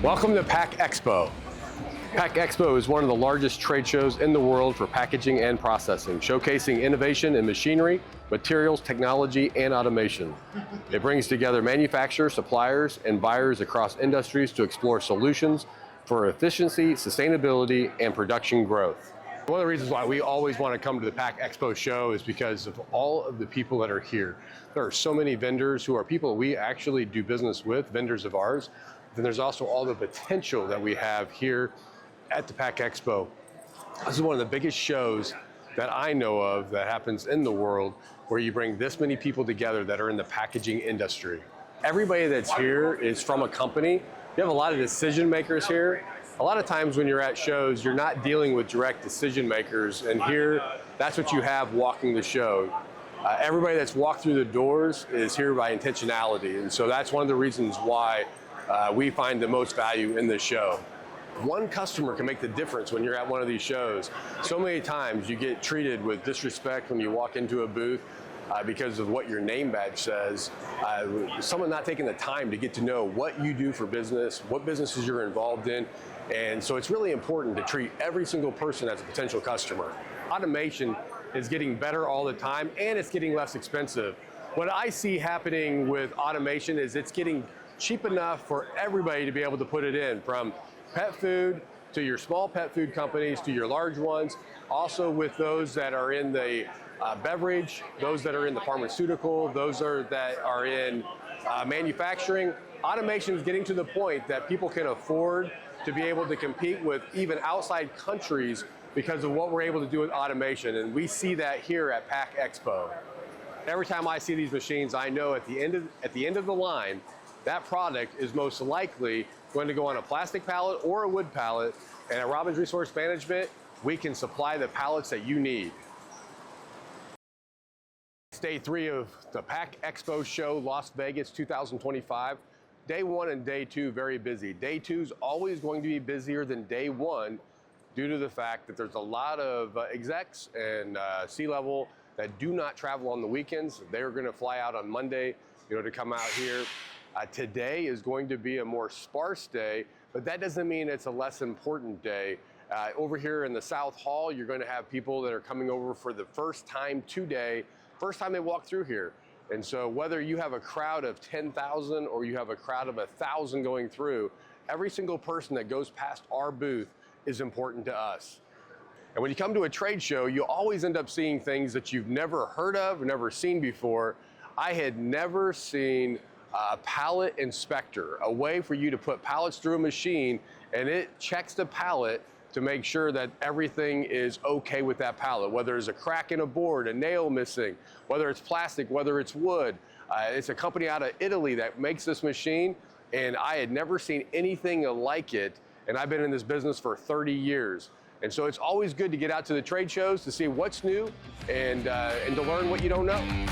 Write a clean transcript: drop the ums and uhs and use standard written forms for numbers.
Welcome to PACK Expo. PACK Expo is one of the largest trade shows in the world for packaging and processing, showcasing innovation in machinery, materials, technology, and automation. It brings together manufacturers, suppliers, and buyers across industries to explore solutions for efficiency, sustainability, and production growth. One of the reasons why we always want to come to the PACK Expo show is because of all of the people that are here. There are so many vendors who are people we actually do business with, vendors of ours. Then there's also all the potential that we have here at the PACK Expo. This is one of the biggest shows that I know of that happens in the world where you bring this many people together that are in the packaging industry. Everybody that's here is from a company. You have a lot of decision makers here. A lot of times when you're at shows, you're not dealing with direct decision makers, and here, that's what you have walking the show. Everybody that's walked through the doors is here by intentionality, and so that's one of the reasons why we find the most value in this show. One customer can make the difference when you're at one of these shows. So many times you get treated with disrespect when you walk into a booth because of what your name badge says. Someone not taking the time to get to know what you do for business, what businesses you're involved in. And so it's really important to treat every single person as a potential customer. Automation is getting better all the time, and it's getting less expensive. What I see happening with automation is it's getting cheap enough for everybody to be able to put it in, from pet food to your small pet food companies to your large ones, also with those that are in the beverage, those that are in the pharmaceutical, those that are in manufacturing. Automation is getting to the point that people can afford to be able to compete with even outside countries because of what we're able to do with automation, and we see that here at PACK Expo. Every time I see these machines, I know at the end of the line, that product is most likely going to go on a plastic pallet or a wood pallet, and at Robbins Resource Management, we can supply the pallets that you need. It's day 3 of the PACK Expo Show Las Vegas 2025. Day 1 and day 2 very busy. Day 2 is always going to be busier than day 1 due to the fact that there's a lot of execs and C-level that do not travel on the weekends. They're going to fly out on Monday, to come out here. Today is going to be a more sparse day, but that doesn't mean it's a less important day. Over here in the South Hall, you're going to have people that are coming over for the first time today, first time they walk through here. And so whether you have a crowd of 10,000 or you have a crowd of 1,000 going through, every single person that goes past our booth is important to us. And when you come to a trade show, you always end up seeing things that you've never heard of, never seen before. I had never seen a pallet inspector, a way for you to put pallets through a machine and it checks the pallet to make sure that everything is okay with that pallet, whether there's a crack in a board, a nail missing, whether it's plastic, whether it's wood. It's a company out of Italy that makes this machine, and I had never seen anything like it, and I've been in this business for 30 years. And so it's always good to get out to the trade shows to see what's new and to learn what you don't know.